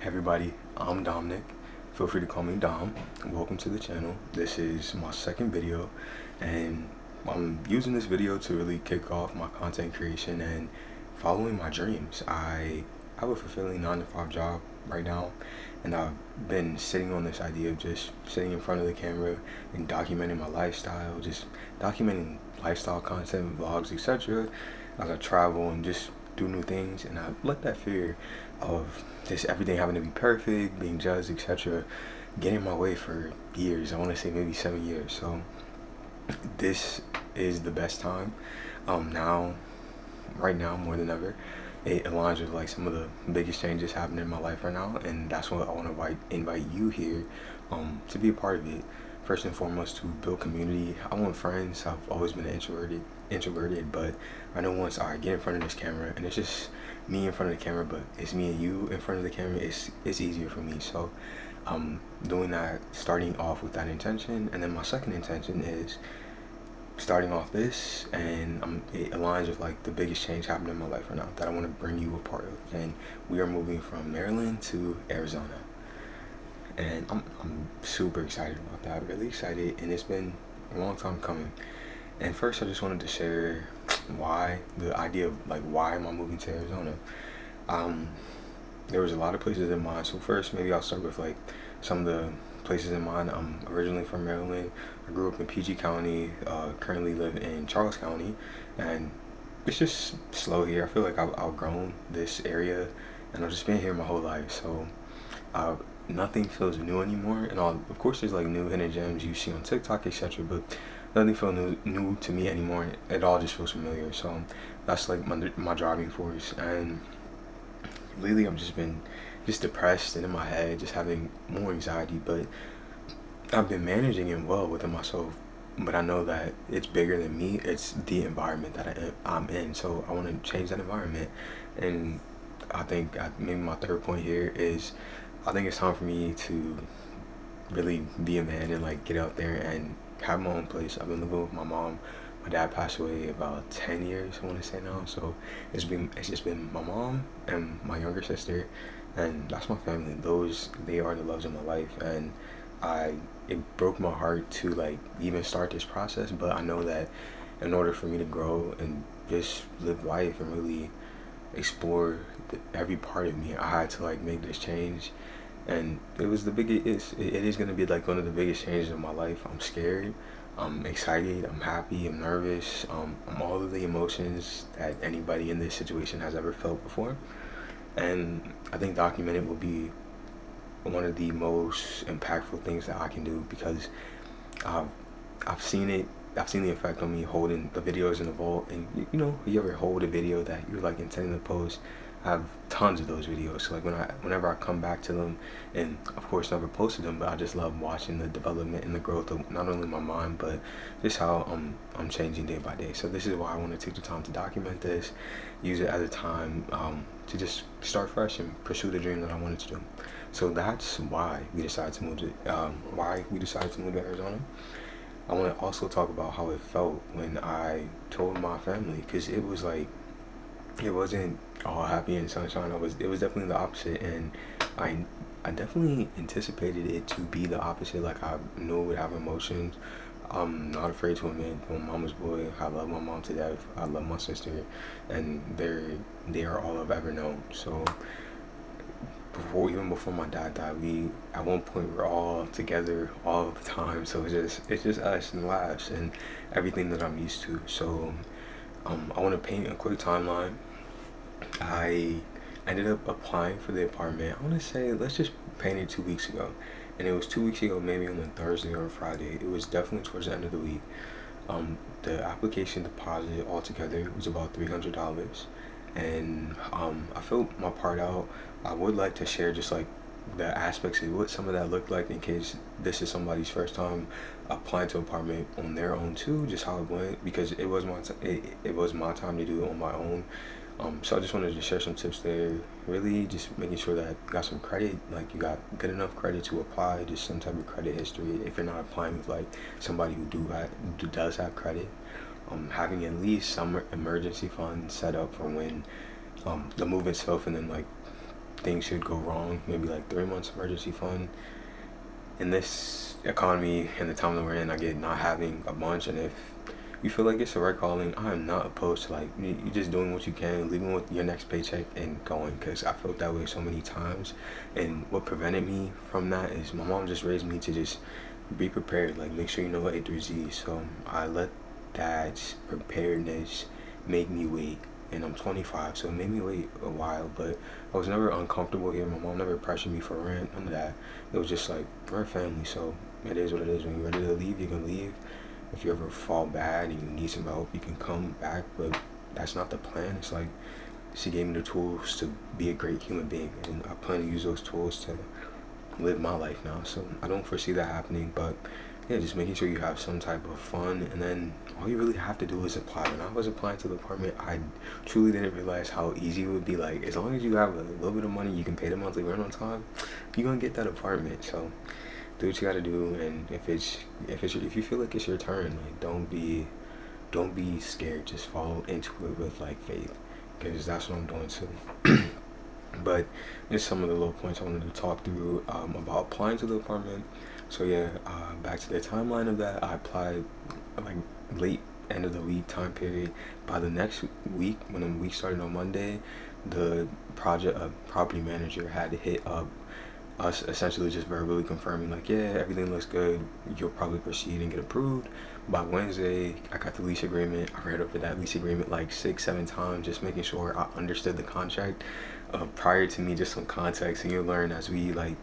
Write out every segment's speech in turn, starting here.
Everybody, I'm Dominic. Feel free to call me Dom. Welcome to the channel. This is my second video, and I'm using this video to really kick off my content creation and following my dreams. I have a fulfilling 9-to-5 job right now, and I've been sitting on this idea of just sitting in front of the camera and documenting my lifestyle, just documenting lifestyle content, vlogs, etc. As I travel and just do new things, and I let that fear of just everything having to be perfect, being judged, etc., get in my way for years. I want to say maybe 7 years. So this is the best time. Right now, more than ever, it aligns with like some of the biggest changes happening in my life right now, and that's what I want to invite you here to be a part of it. First and foremost, to build community. I want friends. I've always been introverted, but I know once I get in front of this camera and it's just me in front of the camera, but it's me and you in front of the camera, it's easier for me. So I'm doing that, starting off with that intention, and then my second intention is starting off this, and it aligns with like the biggest change happening in my life right now that I want to bring you a part of. And we are moving from Maryland to Arizona, and I'm super excited about that, really excited, and it's been a long time coming. And first, I just wanted to share why, the idea of like, why am I moving to Arizona? There was a lot of places in mind. So first, maybe I'll start with like some of the places in mind. I'm originally from Maryland. I grew up in PG County, currently live in Charles County, and it's just slow here. I feel like I've outgrown this area, and I've just been here my whole life. So nothing feels new anymore. And of course, there's like new hidden gems you see on TikTok, etc., but nothing feels new to me anymore. It all just feels familiar. So that's like my driving force. And lately I've just been depressed and in my head, just having more anxiety, but I've been managing it well within myself. But I know that it's bigger than me. It's the environment that I'm in. So I want to change that environment. And I think maybe my third point here is, I think it's time for me to really be a man and like get out there and have my own place. I've been living with my mom. My dad passed away about 10 years, I want to say now. So it's just been my mom and my younger sister, and that's my family. They are the loves of my life, and it broke my heart to like even start this process. But I know that in order for me to grow and just live life and really explore every part of me, I had to like make this change. And it was the biggest, it is going to be like one of the biggest changes of my life. I'm scared, I'm excited, I'm happy, I'm nervous, I'm all of the emotions that anybody in this situation has ever felt before. And I think documenting will be one of the most impactful things that I can do, because I've seen it. I've seen the effect on me holding the videos in the vault. And you ever hold a video that you're like intending to post? I have tons of those videos. So like whenever I come back to them, and of course never posted them, but I just love watching the development and the growth of not only my mind, but just how I'm changing day by day. So this is why I want to take the time to document this, use it as a time to just start fresh and pursue the dream that I wanted to do. So that's why we decided to move to Arizona. I want to also talk about how it felt when I told my family, because it was like, it wasn't all happy and sunshine. It was definitely the opposite, and I definitely anticipated it to be the opposite. Like, I knew it would have emotions. I'm not afraid to admit I'm a mama's boy. I love my mom to death. I love my sister, and they are all I've ever known. So even before my dad died, we at one point were all together all the time. So it's just us and laughs and everything that I'm used to. So I want to paint a quick timeline. I ended up applying for the apartment, I want to say, let's just paint it 2 weeks ago. And it was 2 weeks ago, maybe on a Thursday or a Friday. It was definitely towards the end of the week. The application deposit altogether was about $300. And I filled my part out. I would like to share just like the aspects of what some of that looked like, in case this is somebody's first time applying to an apartment on their own too, just how it went, because it was my time to do it on my own. So I just wanted to share some tips there, really just making sure that you got some credit, like you got good enough credit to apply, just some type of credit history if you're not applying with like somebody who does have credit. Having at least some emergency funds set up for when the move itself, and then like things should go wrong, maybe like 3 months emergency fund. In this economy and the time that we're in, I get not having a bunch. And if you feel like it's the right calling, I am not opposed to like you just doing what you can, leaving with your next paycheck and going. Because I felt that way so many times, and what prevented me from that is my mom just raised me to just be prepared, like make sure you know A through Z. So I let that preparedness make me wait. And I'm 25, so it made me wait a while, but I was never uncomfortable here. My mom never pressured me for rent, none of that. It was just like, we're a family, so it is what it is. When you're ready to leave, you can leave. If you ever fall bad and you need some help, you can come back, but that's not the plan. It's like, she gave me the tools to be a great human being, and I plan to use those tools to live my life now. So I don't foresee that happening, but yeah, just making sure you have some type of fun, and then all you really have to do is apply. When I was applying to the apartment, I truly didn't realize how easy it would be. Like, as long as you have a little bit of money, you can pay the monthly rent on time, you're gonna get that apartment. So do what you gotta do, and if you feel like it's your turn, like don't be scared. Just fall into it with like faith, because that's what I'm doing too. But just some of the low points I wanted to talk through about applying to the apartment. So yeah, back to the timeline of that. I applied like late end of the week time period. By the next week, when the week started on Monday, the project property manager had hit up us, essentially just verbally confirming like, yeah, everything looks good, you'll probably proceed and get approved. By Wednesday, I got the lease agreement. I read over that lease agreement like 6-7 times, just making sure I understood the contract. Prior to me, just some context, and you'll learn as we like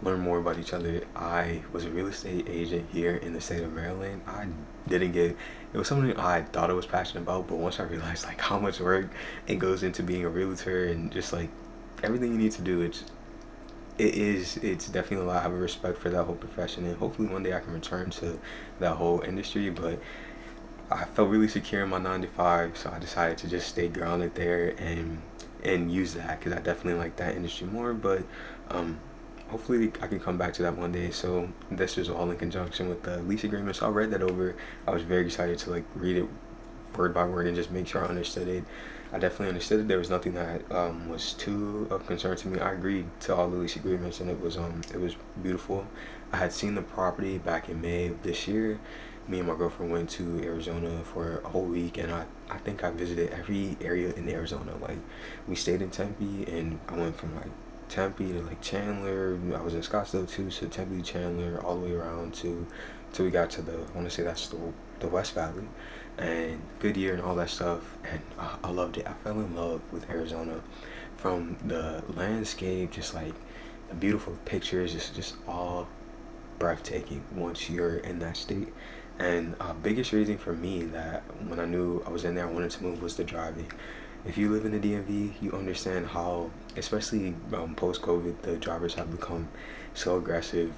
learn more about each other. I was a real estate agent here in the state of Maryland. I didn't get it was something I thought I was passionate about, but once I realized like how much work it goes into being a realtor, and just like everything you need to do, it's definitely a lot. I have a respect for that whole profession, and hopefully one day I can return to that whole industry. But I felt really secure in my 9 to 5, so I decided to just stay grounded there and use that, because I definitely like that industry more. But hopefully I can come back to that one day. So this was all in conjunction with the lease agreement. So I read that over. I was very excited to like read it word by word and just make sure I understood it. I definitely understood it. There was nothing that was too of concern to me. I agreed to all the lease agreements, and it was beautiful. I had seen the property back in May of this year. Me and my girlfriend went to Arizona for a whole week, and I think I visited every area in Arizona. Like, we stayed in Tempe, and I went from like Tempe to like Chandler. I was in Scottsdale too, so Tempe, Chandler, all the way around to till we got to the, I want to say that's the West Valley and Goodyear and all that stuff. And I loved it. I fell in love with Arizona, from the landscape, just like the beautiful pictures, just all breathtaking once you're in that state. And biggest reason for me that when I knew I was in there, I wanted to move, was the driving. If you live in the DMV, you understand how, especially post-COVID, the drivers have become so aggressive,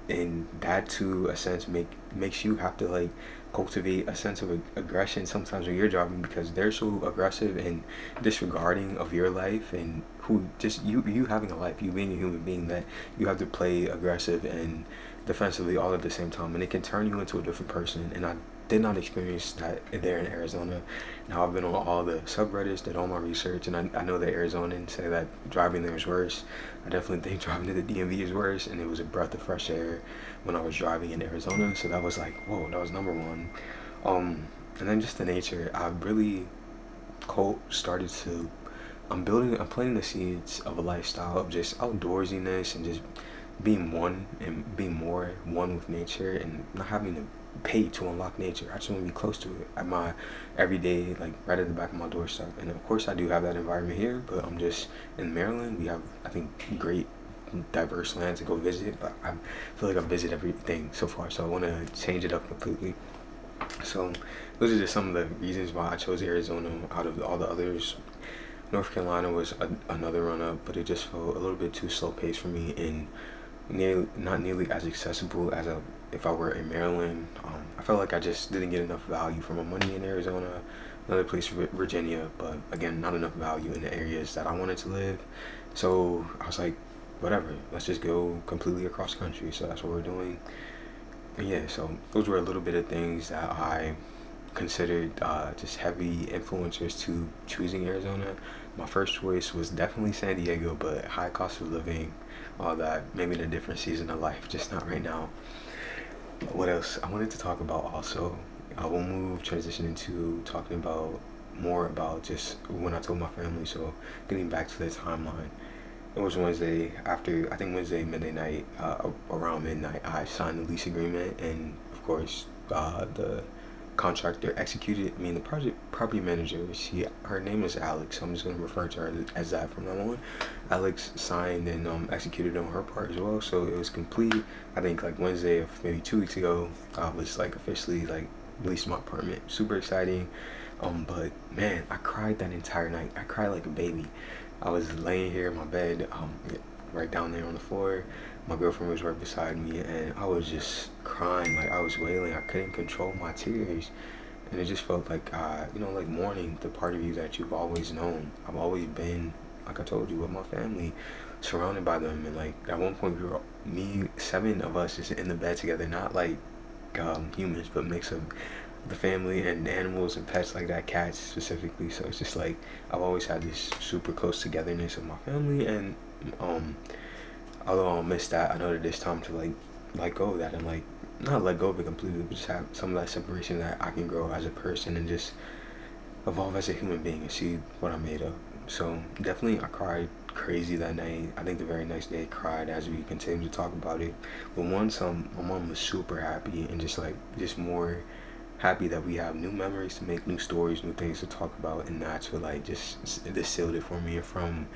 and that to a sense makes you have to like cultivate a sense of aggression sometimes when you're driving, because they're so aggressive and disregarding of your life, and who just you having a life, you being a human being, that you have to play aggressive and defensively all at the same time, and it can turn you into a different person. And I did not experience that there in Arizona. Now I've been on all the subreddits, did all my research, and I know that Arizonans say that driving there is worse. I definitely think driving to the DMV is worse, and it was a breath of fresh air when I was driving in Arizona. So that was like, whoa, that was number one. And then just the nature, I really started to, I'm planting the seeds of a lifestyle of just outdoorsiness and just being one, and being more one with nature, and not having to pay to unlock nature. I just want to be close to it at my everyday, like right at the back of my doorstep. And of course I do have that environment here, but I'm just in Maryland. We have, I think, great diverse land to go visit, but I feel like I've visited everything so far, so I want to change it up completely. So those are just some of the reasons why I chose Arizona out of all the others. North Carolina was another run-up, but it just felt a little bit too slow paced for me, and not nearly as accessible as if I were in Maryland. I felt like I just didn't get enough value for my money in Arizona. Another place, Virginia, but again, not enough value in the areas that I wanted to live. So I was like, whatever, let's just go completely across country. So that's what we're doing. And yeah, so those were a little bit of things that I considered just heavy influencers to choosing Arizona, my first choice was definitely San Diego, but high cost of living, all that, maybe in a different season of life, just not right now. What else I wanted to talk about also? I will move transition into talking about more about just when I told my family. So getting back to the timeline, it was Wednesday after, I think Wednesday midday night, around midnight. I signed the lease agreement, and of course, the contractor executed. I mean, the project property manager. Her name is Alex. So I'm just gonna refer to her as that from now on. Alex signed and executed on her part as well. So it was complete. I think like Wednesday of maybe 2 weeks ago, I was like officially like released my apartment. Super exciting. But man, I cried that entire night. I cried like a baby. I was laying here in my bed, right down there on the floor. My girlfriend was right beside me, and I was just crying, like I was wailing. I couldn't control my tears, and it just felt like, like mourning the part of you that you've always known. I've always been, like I told you, with my family, surrounded by them, and like at one point we were, me, 7 of us, just in the bed together, not like humans, but mix of the family and animals and pets like that, cats specifically. So it's just like I've always had this super close togetherness with my family, and um although I'll miss that, I know that it's time to like let go of that, and like not let go of it completely, but just have some of that separation that I can grow as a person and just evolve as a human being and see what I'm made of. So definitely I cried crazy that night. I think the very next day I cried as we continued to talk about it. But once my mom was super happy, and just more happy that we have new memories to make, new stories, new things to talk about, and that's what like just this sealed it for me. And from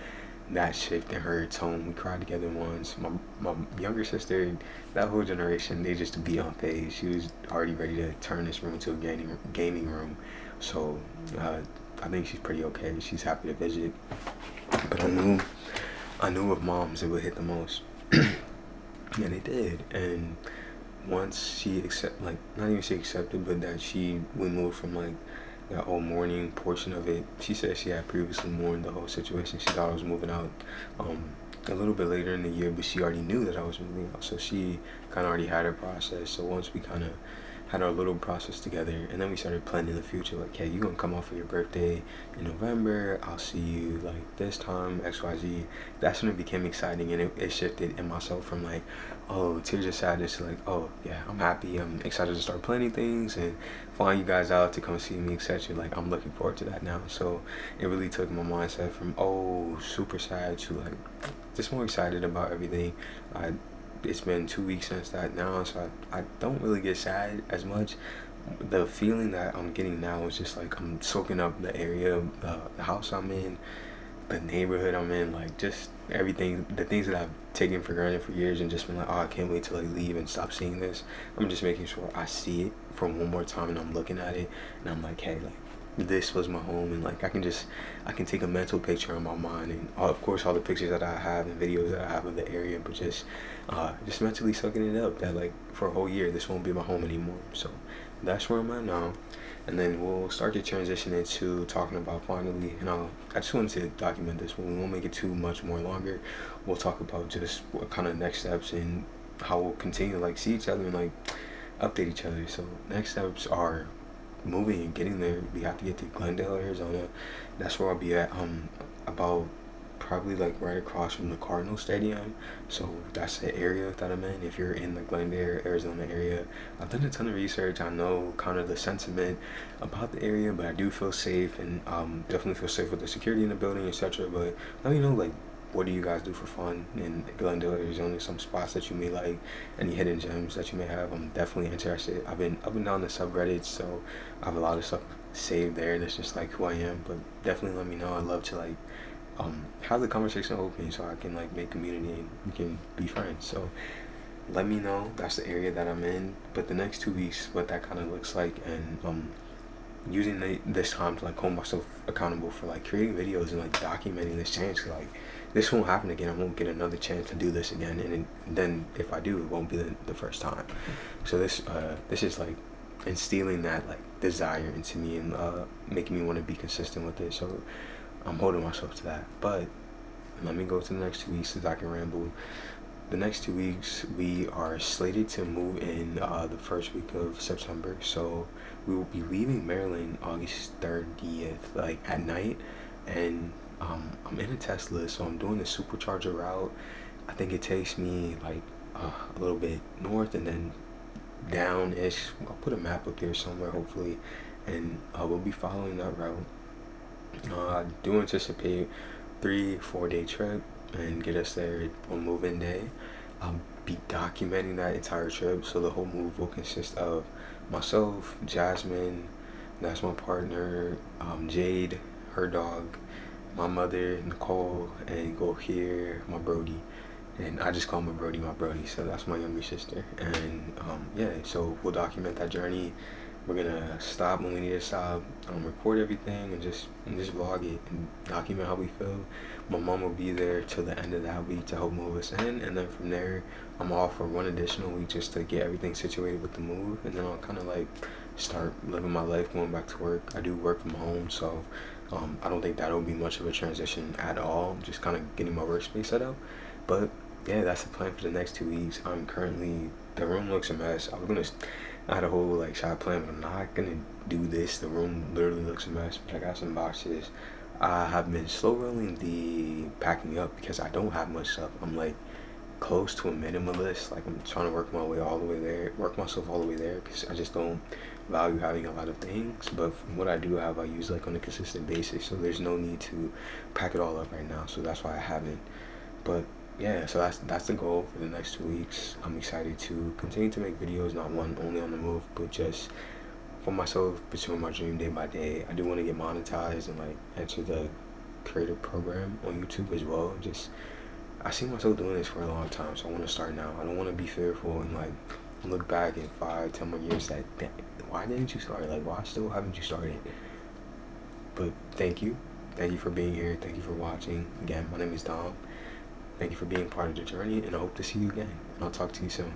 that shift in her tone, we cried together once. My younger sister, that whole generation, they just be on phase. She was already ready to turn this room into a gaming room. So I think she's pretty okay. She's happy to visit. But I knew with moms it would hit the most, and it did. And once she like not even she accepted, but that we moved from like that whole mourning portion of it. She said she had previously mourned the whole situation. She thought I was moving out a little bit later in the year, but she already knew that I was moving out, so she kind of already had her process. So once we kind of had our little process together, and then we started planning the future, like, hey, you gonna come out for your birthday in November, I'll see you like this time, XYZ. That's when it became exciting, and it shifted in myself from like, oh, tears of sadness to like, oh yeah, I'm happy, I'm excited to start planning things and flying you guys out to come see me, etc. Like, I'm looking forward to that now. So it really took my mindset from, oh, super sad to like just more excited about everything. It's been 2 weeks since that now, so I don't really get sad as much. The feeling that I'm getting now is just like I'm soaking up the area, the house I'm in, the neighborhood I'm in, like just everything, the things that I've taken for granted for years, and just been like, oh, I can't wait to like leave and stop seeing this. I'm just making sure I see it from one more time, and I'm looking at it, and I'm like, hey, like this was my home, and like I can take a mental picture in my mind, and of course all the pictures that I have and videos that I have of the area, but just mentally soaking it up that like for a whole year this won't be my home anymore. So that's where I'm at now, and then we'll start to transition into talking about finally, I just wanted to document this one. We won't make it too much more longer. We'll talk about just what kind of next steps and how we'll continue to like see each other and like update each other. So next steps are moving and getting there. We have to get to Glendale, Arizona. That's where I'll be at. About probably like right across from the Cardinal Stadium. So that's the area that I'm in. If you're in the Glendale, Arizona area, I've done a ton of research. I know kind of the sentiment about the area, but I do feel safe, and definitely feel safe with the security in the building, etc. But let me know, like, what do you guys do for fun in Glendale, Arizona? Some spots that you may like, any hidden gems that you may have. I'm definitely interested. I've been up and down the subreddits, so I have a lot of stuff saved there. That's just like who I am. But definitely let me know. I'd love to like have the conversation open so I can like make community and we can be friends. So let me know. That's the area that I'm in. But the next 2 weeks, what that kind of looks like, and using this time to like hold myself accountable for like creating videos and like documenting this change. Like, this won't happen again. I won't get another chance to do this again, and then if I do, it won't be the first time. So this is like instilling that like desire into me, and making me want to be consistent with it. So I'm holding myself to that. But let me go to the next 2 weeks so that I can ramble. the next 2 weeks we are slated to move in the first week of September. So we will be leaving Maryland August 30th, like at night, and I'm in a Tesla, so I'm doing the supercharger route. I think it takes me like a little bit north and then down-ish. I'll put a map up there somewhere, hopefully, and we'll be following that route. I do anticipate 3-4 day trip and get us there on move-in day. I'll be documenting that entire trip, so the whole move will consist of myself, Jasmine, that's my partner, Jade, her dog, my mother, Nicole, and go here, my Brody. And I just call my Brody, so that's my younger sister. And yeah, so we'll document that journey. We're gonna stop when we need to stop, record everything, and just vlog it and document how we feel. My mom will be there till the end of that week to help move us in, and then from there, I'm off for one additional week just to get everything situated with the move, and then I'll kind of like start living my life, going back to work. I do work from home, so I don't think that'll be much of a transition at all. Just kind of getting my workspace set up, but yeah, that's the plan for the next 2 weeks. I'm currently, the room looks a mess. I had a whole like shot plan, but I'm not gonna do this. The room literally looks a mess. But I got some boxes. I have been slow rolling the packing up because I don't have much stuff. I'm like close to a minimalist. Like I'm trying to work myself all the way there because I just don't value having a lot of things. But from what I do have, I use like on a consistent basis. So there's no need to pack it all up right now. So that's why I haven't. But yeah, so that's the goal for the next 2 weeks. I'm excited to continue to make videos, not one only on the move, but just for myself, pursuing my dream day by day. I do want to get monetized and like enter the creator program on YouTube as well. Just I see myself doing this for a long time, so I want to start now. I don't want to be fearful and like look back in 5, 10 more years that why didn't you start? Like why still haven't you started? But thank you for being here. Thank you for watching. Again, my name is Dom. Thank you for being part of the journey, and I hope to see you again. And I'll talk to you soon.